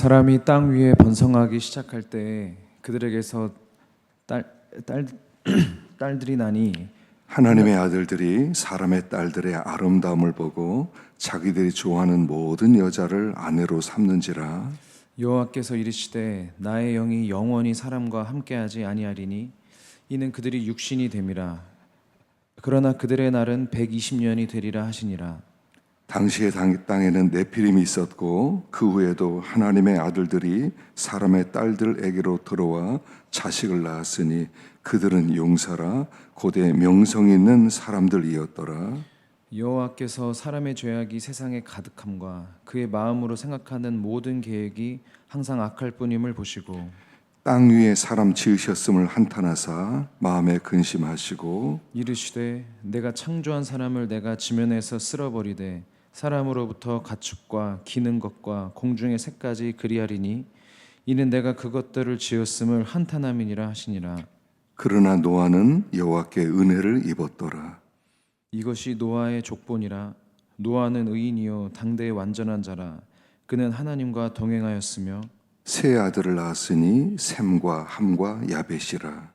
사람이 땅 위에 번성하기 시작할 때 그들에게서 딸, 딸, 딸들이 나니 하나님의 아들들이 사람의 딸들의 아름다움을 보고 자기들이 좋아하는 모든 여자를 아내로 삼는지라. 여호와께서 이르시되 나의 영이 영원히 사람과 함께하지 아니하리니 이는 그들이 육신이 됨이라. 그러나 그들의 날은 120년이 되리라 하시니라. 당시의 땅에는 네피림이 있었고 그 후에도 하나님의 아들들이 사람의 딸들에게로 들어와 자식을 낳았으니 그들은 용사라 고대 명성 있는 사람들이었더라. 여호와께서 사람의 죄악이 세상에 가득함과 그의 마음으로 생각하는 모든 계획이 항상 악할 뿐임을 보시고 땅 위에 사람 지으셨음을 한탄하사 마음에 근심하시고 이르시되 내가 창조한 사람을 내가 지면에서 쓸어버리되 사람으로부터 가축과 기는 것과 공중의 새까지 그리하리니 이는 내가 그것들을 지었음을 한탄함이니라 하시니라. 그러나 노아는 여호와께 은혜를 입었더라. 이것이 노아의 족본이라. 노아는 의인이요 당대의 완전한 자라. 그는 하나님과 동행하였으며 세 아들을 낳았으니 셈과 함과 야벳이라.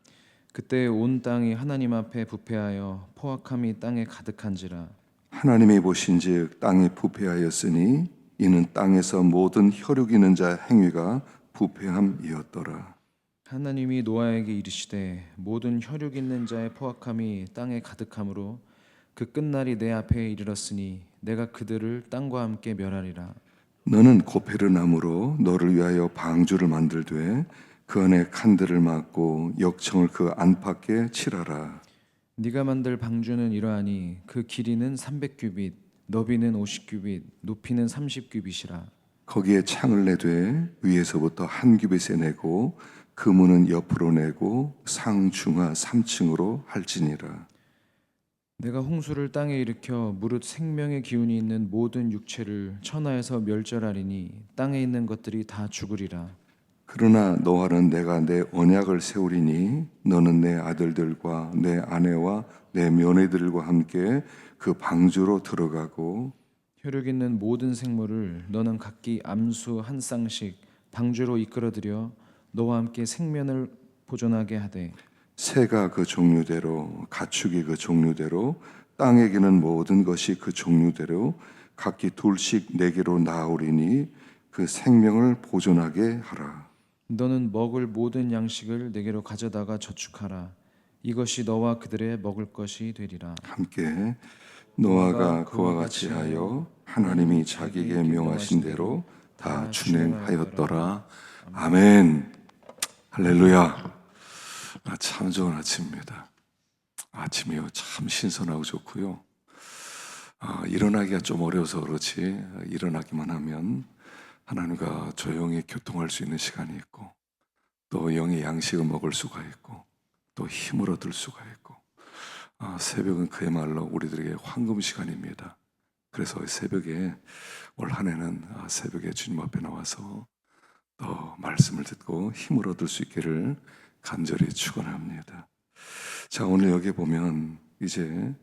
그때 온 땅이 하나님 앞에 부패하여 포악함이 땅에 가득한지라. 하나님이 보신즉 땅이 부패하였으니 이는 땅에서 모든 혈육 있는 자 행위가 부패함이었더라. 하나님이 노아에게 이르시되 모든 혈육 있는 자의 포악함이 땅에 가득함으로 그 끝날이 내 앞에 이르렀으니 내가 그들을 땅과 함께 멸하리라. 너는 고페르나무로 너를 위하여 방주를 만들되 그 안에 칸들을 막고 역청을 그 안팎에 칠하라. 네가 만들 방주는 이러하니 그 길이는 300규빗, 너비는 50규빗, 높이는 30규빗이라. 거기에 창을 내되 위에서부터 한 규빗에 내고 그 문은 옆으로 내고 상중하 3층으로 할지니라. 내가 홍수를 땅에 일으켜 무릇 생명의 기운이 있는 모든 육체를 천하에서 멸절하리니 땅에 있는 것들이 다 죽으리라. 그러나 너와는 내가 내 언약을 세우리니 너는 내 아들들과 내 아내와 내 며느리들과 함께 그 방주로 들어가고 혈육 있는 모든 생물을 너는 각기 암수 한 쌍씩 방주로 이끌어들여 너와 함께 생면을 보존하게 하되 새가 그 종류대로 가축이 그 종류대로 땅에 기는 모든 것이 그 종류대로 각기 둘씩 내게로 나오리니 그 생명을 보존하게 하라. 너는 먹을 모든 양식을 내게로 가져다가 저축하라. 이것이 너와 그들의 먹을 것이 되리라. 함께 노아가 그와 같이 하여 하나님이 자기에게 명하신 대로 다 준행하였더라. 아멘. 할렐루야. 참 좋은 아침입니다. 아침이요 참 신선하고 좋고요. 일어나기가 좀 어려워서 그렇지 일어나기만 하면 하나님과 조용히 교통할 수 있는 시간이 있고 또 영의 양식을 먹을 수가 있고 또 힘을 얻을 수가 있고 새벽은 그야말로 우리들에게 황금 시간입니다. 그래서 새벽에 올 한 해는 새벽에 주님 앞에 나와서 또 말씀을 듣고 힘을 얻을 수 있기를 간절히 축원합니다. 자, 오늘 여기 보면 이제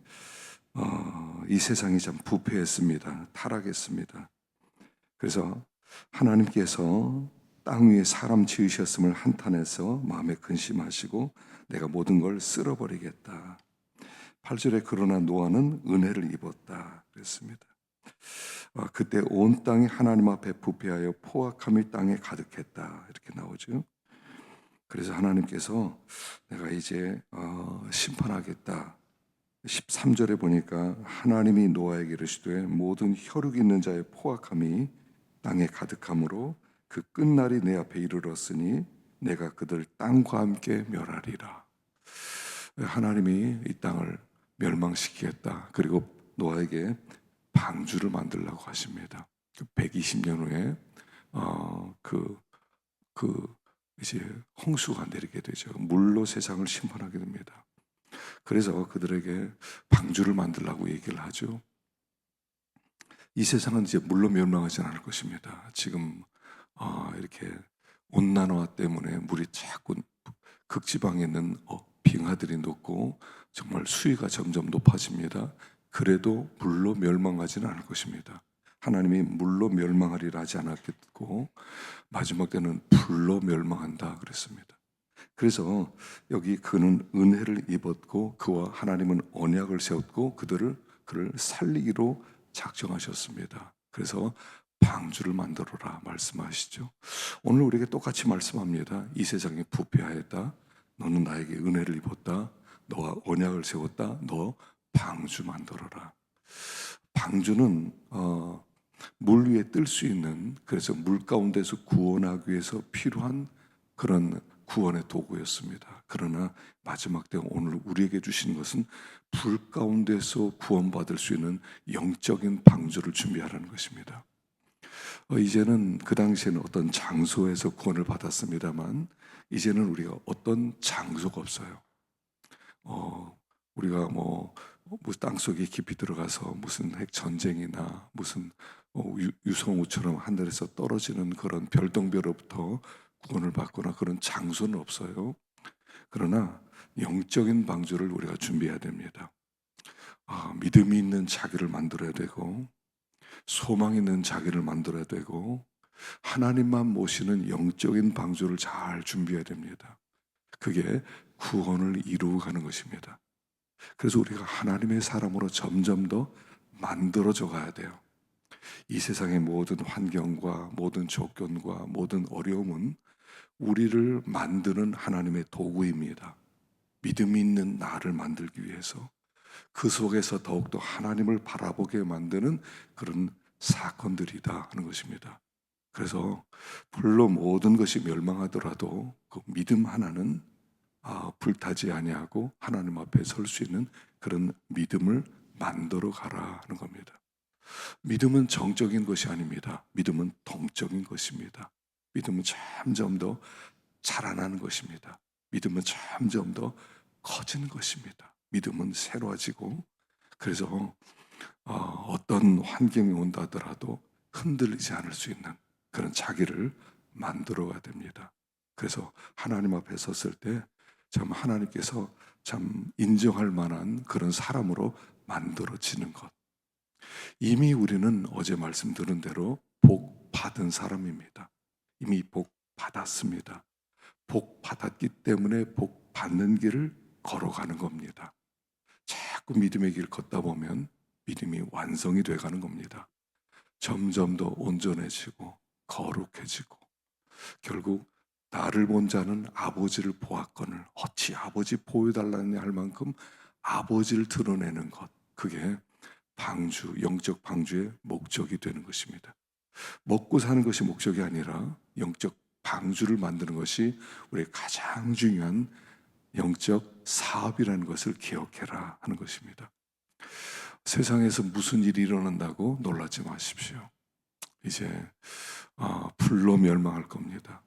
이 세상이 참 부패했습니다. 타락했습니다. 그래서 하나님께서 땅 위에 사람 지으셨음을 한탄해서 마음에 근심하시고 내가 모든 걸 쓸어버리겠다. 8절에 그러나 노아는 은혜를 입었다 그랬습니다. 그때 온 땅이 하나님 앞에 부패하여 포악함이 땅에 가득했다 이렇게 나오죠. 그래서 하나님께서 내가 이제 심판하겠다. 13절에 보니까 하나님이 노아에게 이르시되 모든 혈육 있는 자의 포악함이 땅에 가득함으로 그 끝날이 내 앞에 이르렀으니 내가 그들 땅과 함께 멸하리라. 하나님이 이 땅을 멸망시키겠다. 그리고 노아에게 방주를 만들라고 하십니다. 120년 후에 이제 홍수가 내리게 되죠. 물로 세상을 심판하게 됩니다. 그래서 그들에게 방주를 만들라고 얘기를 하죠. 이 세상은 이제 물로 멸망하지 않을 것입니다. 지금 이렇게 온난화 때문에 물이 자꾸 극지방에 있는 빙하들이 녹고 정말 수위가 점점 높아집니다. 그래도 물로 멸망하지는 않을 것입니다. 하나님이 물로 멸망하리라 하지 않았겠고 마지막 때는 불로 멸망한다 그랬습니다. 그래서 여기 그는 은혜를 입었고 그와 하나님은 언약을 세웠고 그를 살리기로 작정하셨습니다. 그래서 방주를 만들어라 말씀하시죠. 오늘 우리에게 똑같이 말씀합니다. 이 세상에 부패하였다. 너는 나에게 은혜를 입었다. 너와 언약을 세웠다. 너 방주 만들어라. 방주는 물 위에 뜰 수 있는, 그래서 물 가운데서 구원하기 위해서 필요한 그런 구원의 도구였습니다. 그러나 마지막 때 오늘 우리에게 주신 것은 불 가운데서 구원받을 수 있는 영적인 방주를 준비하라는 것입니다. 이제는 그 당시에는 어떤 장소에서 구원을 받았습니다만 이제는 우리가 어떤 장소가 없어요. 우리가 무슨 땅속에 깊이 들어가서 무슨 핵 전쟁이나 무슨 유성우처럼 하늘에서 떨어지는 그런 별똥별로부터 구원을 받거나 그런 장소는 없어요. 그러나 영적인 방주를 우리가 준비해야 됩니다. 믿음이 있는 자기를 만들어야 되고 소망 있는 자기를 만들어야 되고 하나님만 모시는 영적인 방주를 잘 준비해야 됩니다. 그게 구원을 이루어 가는 것입니다. 그래서 우리가 하나님의 사람으로 점점 더 만들어져 가야 돼요. 이 세상의 모든 환경과 모든 조건과 모든 어려움은 우리를 만드는 하나님의 도구입니다. 믿음 있는 나를 만들기 위해서 그 속에서 더욱더 하나님을 바라보게 만드는 그런 사건들이다 하는 것입니다. 그래서 불로 모든 것이 멸망하더라도 그 믿음 하나는 불타지 아니하고 하나님 앞에 설 수 있는 그런 믿음을 만들어 가라 하는 겁니다. 믿음은 정적인 것이 아닙니다. 믿음은 동적인 것입니다. 믿음은 점점 더 자라나는 것입니다. 믿음은 점점 더 커지는 것입니다. 믿음은 새로워지고 그래서 어떤 환경이 온다 하더라도 흔들리지 않을 수 있는 그런 자기를 만들어야 됩니다. 그래서 하나님 앞에 섰을 때 참 하나님께서 참 인정할 만한 그런 사람으로 만들어지는 것. 이미 우리는 어제 말씀 들은 대로 복 받은 사람입니다. 이미 복 받았습니다. 복 받았기 때문에 복 받는 길을 걸어가는 겁니다. 자꾸 믿음의 길 걷다 보면 믿음이 완성이 돼가는 겁니다. 점점 더 온전해지고 거룩해지고 결국 나를 본 자는 아버지를 보았거늘 어찌 아버지 보여달라느냐 할 만큼 아버지를 드러내는 것, 그게 방주, 영적 방주의 목적이 되는 것입니다. 먹고 사는 것이 목적이 아니라 영적 방주를 만드는 것이 우리의 가장 중요한 영적 사업이라는 것을 기억해라 하는 것입니다. 세상에서 무슨 일이 일어난다고 놀라지 마십시오. 이제 불로 멸망할 겁니다.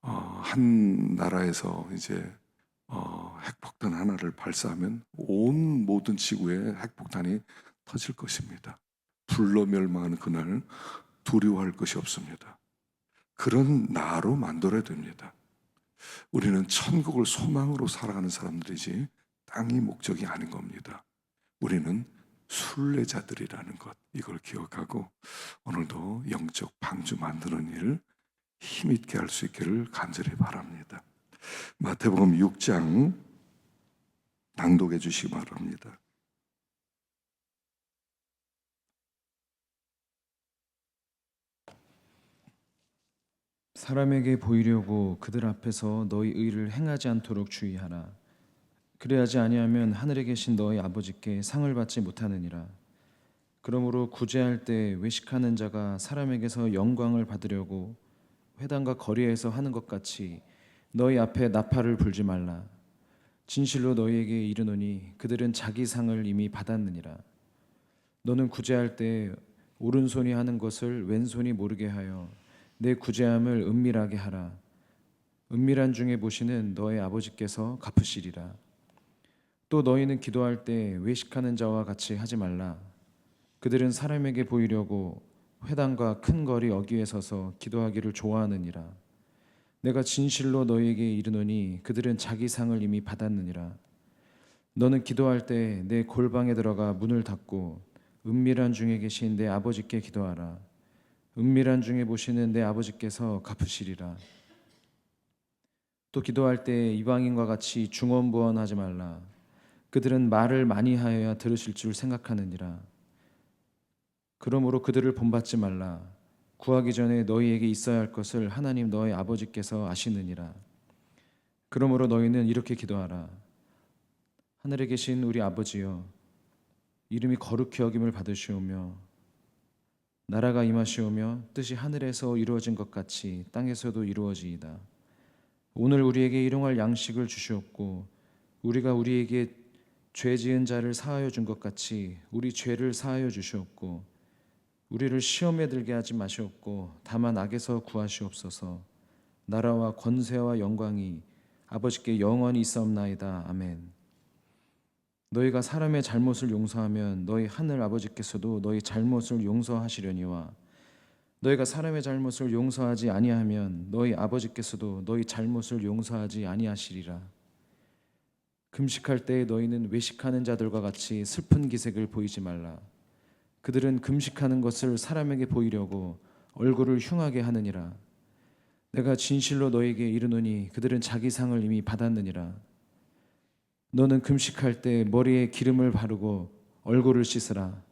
한 나라에서 이제 핵폭탄 하나를 발사하면 온 모든 지구에 핵폭탄이 터질 것입니다. 불로 멸망하는 그날 두려워할 것이 없습니다. 그런 나로 만들어야 됩니다. 우리는 천국을 소망으로 살아가는 사람들이지 땅이 목적이 아닌 겁니다. 우리는 순례자들이라는 것, 이걸 기억하고 오늘도 영적 방주 만드는 일을 힘있게 할 수 있기를 간절히 바랍니다. 마태복음 6장 낭독해 주시기 바랍니다. 사람에게 보이려고 그들 앞에서 너희 의를 행하지 않도록 주의하라. 그래야지 아니하면 하늘에 계신 너희 아버지께 상을 받지 못하느니라. 그러므로 구제할 때 외식하는 자가 사람에게서 영광을 받으려고 회당과 거리에서 하는 것 같이 너희 앞에 나팔을 불지 말라. 진실로 너희에게 이르노니 그들은 자기 상을 이미 받았느니라. 너는 구제할 때 오른손이 하는 것을 왼손이 모르게 하여 내 구제함을 은밀하게 하라. 은밀한 중에 보시는 너희 아버지께서 갚으시리라. 또 너희는 기도할 때 외식하는 자와 같이 하지 말라. 그들은 사람에게 보이려고 회당과 큰 거리 어귀에 서서 기도하기를 좋아하느니라. 내가 진실로 너희에게 이르노니 그들은 자기 상을 이미 받았느니라. 너는 기도할 때 내 골방에 들어가 문을 닫고 은밀한 중에 계신 내 아버지께 기도하라. 은밀한 중에 보시는 내 아버지께서 갚으시리라. 또 기도할 때 이방인과 같이 중언부언하지 말라. 그들은 말을 많이 하여야 들으실 줄 생각하느니라. 그러므로 그들을 본받지 말라. 구하기 전에 너희에게 있어야 할 것을 하나님 너희 아버지께서 아시느니라. 그러므로 너희는 이렇게 기도하라. 하늘에 계신 우리 아버지여, 이름이 거룩히 여김을 받으시오며 나라가 임하시오며 뜻이 하늘에서 이루어진 것 같이 땅에서도 이루어지이다. 오늘 우리에게 일용할 양식을 주시옵고 우리가 우리에게 죄 지은 자를 사하여 준 것 같이 우리 죄를 사하여 주시옵고 우리를 시험에 들게 하지 마시옵고 다만 악에서 구하시옵소서. 나라와 권세와 영광이 아버지께 영원히 있사옵나이다. 아멘. 너희가 사람의 잘못을 용서하면 너희 하늘 아버지께서도 너희 잘못을 용서하시려니와 너희가 사람의 잘못을 용서하지 아니하면 너희 아버지께서도 너희 잘못을 용서하지 아니하시리라. 금식할 때에 너희는 외식하는 자들과 같이 슬픈 기색을 보이지 말라. 그들은 금식하는 것을 사람에게 보이려고 얼굴을 흉하게 하느니라. 내가 진실로 너희에게 이르노니 그들은 자기 상을 이미 받았느니라. 너는 금식할 때 머리에 기름을 바르고 얼굴을 씻으라.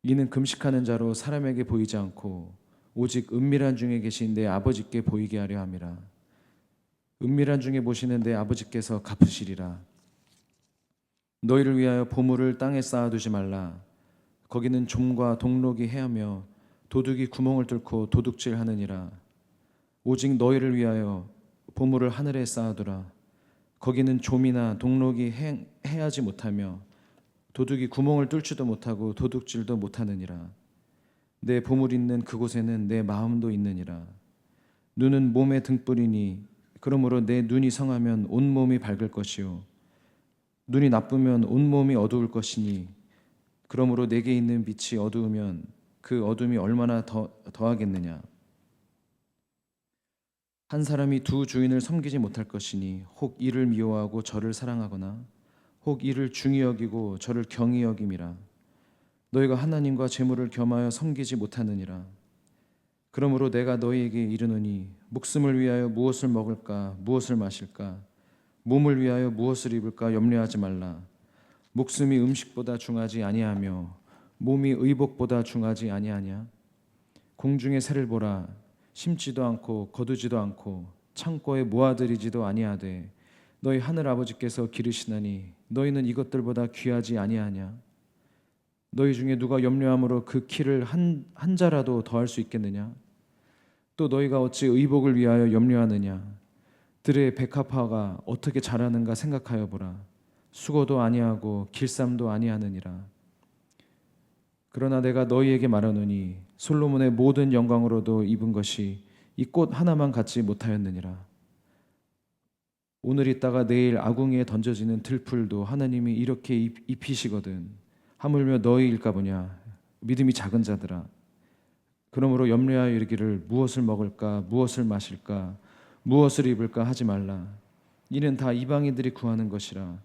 이는 금식하는 자로 사람에게 보이지 않고 오직 은밀한 중에 계신 내 아버지께 보이게 하려 함이라. 은밀한 중에 보시는 내 아버지께서 갚으시리라. 너희를 위하여 보물을 땅에 쌓아두지 말라. 거기는 좀과 동록이 해하며 도둑이 구멍을 뚫고 도둑질하느니라. 오직 너희를 위하여 보물을 하늘에 쌓아두라. 거기는 좀이나 동록이 해하지 못하며 도둑이 구멍을 뚫지도 못하고 도둑질도 못하느니라. 내 보물 있는 그곳에는 내 마음도 있느니라. 눈은 몸의 등불이니 그러므로 내 눈이 성하면 온 몸이 밝을 것이요 눈이 나쁘면 온 몸이 어두울 것이니 그러므로 내게 있는 빛이 어두우면 그 어둠이 얼마나 더하겠느냐. 한 사람이 두 주인을 섬기지 못할 것이니 혹 이를 미워하고 저를 사랑하거나 혹 이를 중히 여기고 저를 경히 여김이라. 너희가 하나님과 재물을 겸하여 섬기지 못하느니라. 그러므로 내가 너희에게 이르노니 목숨을 위하여 무엇을 먹을까 무엇을 마실까 몸을 위하여 무엇을 입을까 염려하지 말라. 목숨이 음식보다 중하지 아니하며 몸이 의복보다 중하지 아니하냐. 공중의 새를 보라. 심지도 않고 거두지도 않고 창고에 모아들이지도 아니하되 너희 하늘 아버지께서 기르시나니 너희는 이것들보다 귀하지 아니하냐. 너희 중에 누가 염려함으로 그 키를 한 자라도 더할 수 있겠느냐. 또 너희가 어찌 의복을 위하여 염려하느냐. 들의 백합화가 어떻게 자라는가 생각하여 보라. 수고도 아니하고 길쌈도 아니하느니라. 그러나 내가 너희에게 말하노니 솔로몬의 모든 영광으로도 입은 것이 이 꽃 하나만 갖지 못하였느니라. 오늘 있다가 내일 아궁이에 던져지는 들풀도 하나님이 이렇게 입히시거든. 하물며 너희일까 보냐. 믿음이 작은 자들아. 그러므로 염려하여 이르기를 무엇을 먹을까 무엇을 마실까 무엇을 입을까 하지 말라. 이는 다 이방인들이 구하는 것이라.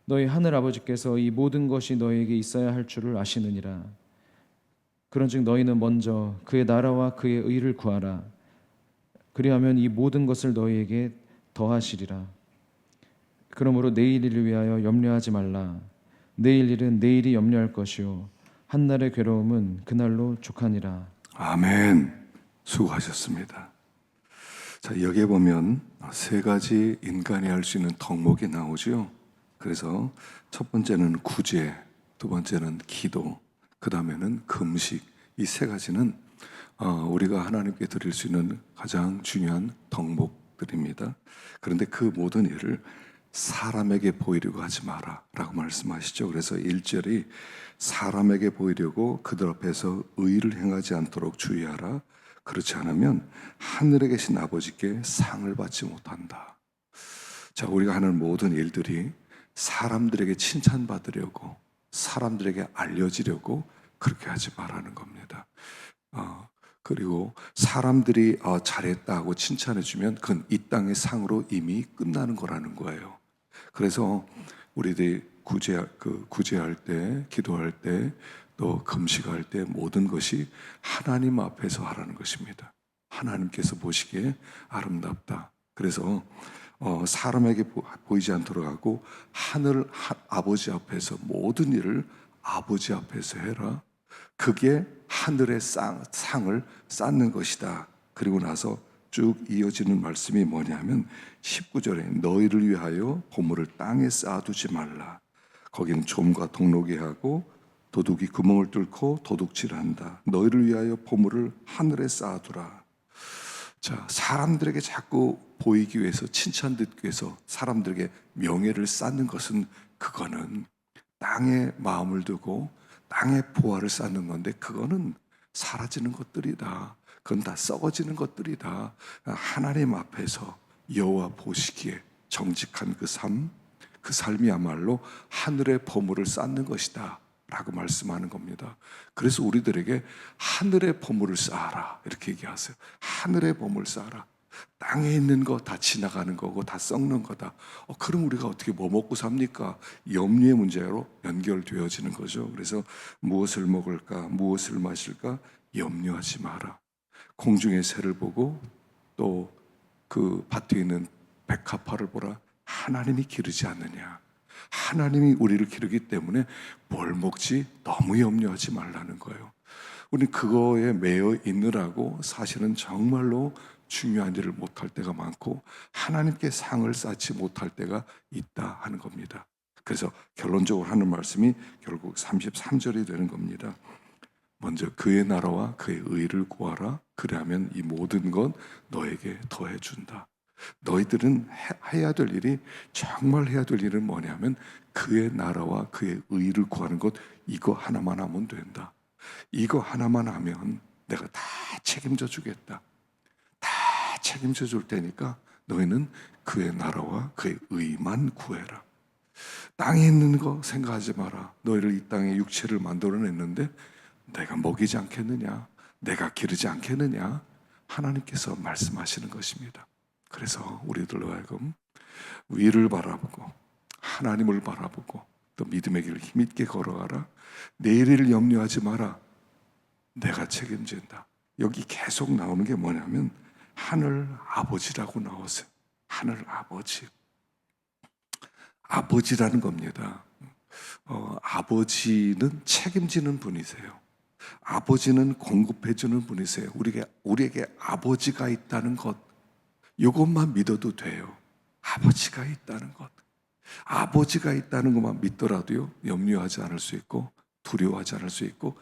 너희 하늘 아버지께서 이 모든 것이 너희에게 있어야 할 줄을 아시느니라. 그런즉 너희는 먼저 그의 나라와 그의 의를 구하라. 그리하면 이 모든 것을 너희에게 더하시리라. 그러므로 내일 일을 위하여 염려하지 말라. 내일 일은 내일이 염려할 것이요 한날의 괴로움은 그날로 족하니라. 아멘. 수고하셨습니다. 자, 여기에 보면 세 가지 인간이 할 수 있는 덕목이 나오죠. 그래서 첫 번째는 구제, 두 번째는 기도, 그 다음에는 금식. 이 세 가지는 우리가 하나님께 드릴 수 있는 가장 중요한 덕목들입니다. 그런데 그 모든 일을 사람에게 보이려고 하지 마라 라고 말씀하시죠. 그래서 1절이 사람에게 보이려고 그들 앞에서 의를 행하지 않도록 주의하라. 그렇지 않으면 하늘에 계신 아버지께 상을 받지 못한다. 자, 우리가 하는 모든 일들이 사람들에게 칭찬받으려고 사람들에게 알려지려고 그렇게 하지 말라는 겁니다. 그리고 사람들이 잘했다 하고 칭찬해주면 그건 이 땅의 상으로 이미 끝나는 거라는 거예요. 그래서 우리들이 구제할 때, 기도할 때, 또 금식할 때 모든 것이 하나님 앞에서 하라는 것입니다. 하나님께서 보시기에 아름답다. 그래서 사람에게 보이지 않도록 하고 하늘 아버지 앞에서 모든 일을 아버지 앞에서 해라. 그게 하늘의 상을 쌓는 것이다. 그리고 나서 쭉 이어지는 말씀이 뭐냐면 19절에 너희를 위하여 보물을 땅에 쌓아두지 말라. 거기는 좀과 동록이 하고 도둑이 구멍을 뚫고 도둑질한다. 너희를 위하여 보물을 하늘에 쌓아두라. 자, 사람들에게 자꾸 보이기 위해서, 칭찬 듣기 위해서 사람들에게 명예를 쌓는 것은, 그거는 땅에 마음을 두고 땅에 보화를 쌓는 건데, 그거는 사라지는 것들이다. 그건 다 썩어지는 것들이다. 하나님 앞에서 여호와 보시기에 정직한 그 삶이야말로 하늘의 보물을 쌓는 것이다 라고 말씀하는 겁니다. 그래서 우리들에게 하늘의 보물을 쌓아라 이렇게 얘기하세요. 하늘의 보물 쌓아라. 땅에 있는 거 다 지나가는 거고 다 썩는 거다. 그럼 우리가 어떻게 뭐 먹고 삽니까? 염려의 문제로 연결되어지는 거죠. 그래서 무엇을 먹을까, 무엇을 마실까 염려하지 마라. 공중의 새를 보고 또 그 밭에 있는 백합화를 보라. 하나님이 기르지 않느냐. 하나님이 우리를 기르기 때문에 뭘 먹지 너무 염려하지 말라는 거예요. 우리 그거에 매여 있느라고 사실은 정말로 중요한 일을 못할 때가 많고 하나님께 상을 쌓지 못할 때가 있다 하는 겁니다. 그래서 결론적으로 하는 말씀이 결국 33절이 되는 겁니다. 먼저 그의 나라와 그의 의를 구하라. 그리하면 이 모든 것 너에게 더해준다. 너희들은 해야 될 일이, 정말 해야 될 일은 뭐냐면 그의 나라와 그의 의를 구하는 것, 이거 하나만 하면 된다. 이거 하나만 하면 내가 다 책임져 주겠다. 다 책임져 줄 테니까 너희는 그의 나라와 그의 의만 구해라. 땅에 있는 거 생각하지 마라. 너희를 이 땅에 육체를 만들어냈는데 내가 먹이지 않겠느냐, 내가 기르지 않겠느냐, 하나님께서 말씀하시는 것입니다. 그래서 우리들로 하여금 위를 바라보고 하나님을 바라보고 또 믿음의 길을 힘있게 걸어가라. 내일을 염려하지 마라. 내가 책임진다. 여기 계속 나오는 게 뭐냐면 하늘 아버지라고 나오세요. 하늘 아버지. 아버지라는 겁니다. 아버지는 책임지는 분이세요. 아버지는 공급해주는 분이세요. 우리에게 아버지가 있다는 것, 이것만 믿어도 돼요. 아버지가 있다는 것. 아버지가 있다는 것만 믿더라도요, 염려하지 않을 수 있고 두려워하지 않을 수 있고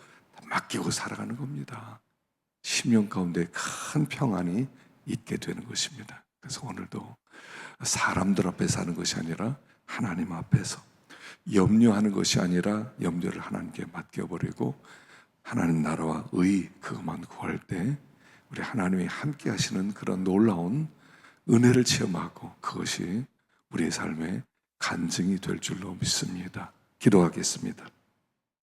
맡기고 살아가는 겁니다. 심령 가운데 큰 평안이 있게 되는 것입니다. 그래서 오늘도 사람들 앞에 사는 것이 아니라 하나님 앞에서, 염려하는 것이 아니라 염려를 하나님께 맡겨버리고 하나님 나라와 의, 그것만 구할 때 우리 하나님이 함께 하시는 그런 놀라운 은혜를 체험하고 그것이 우리의 삶의 간증이 될 줄로 믿습니다. 기도하겠습니다.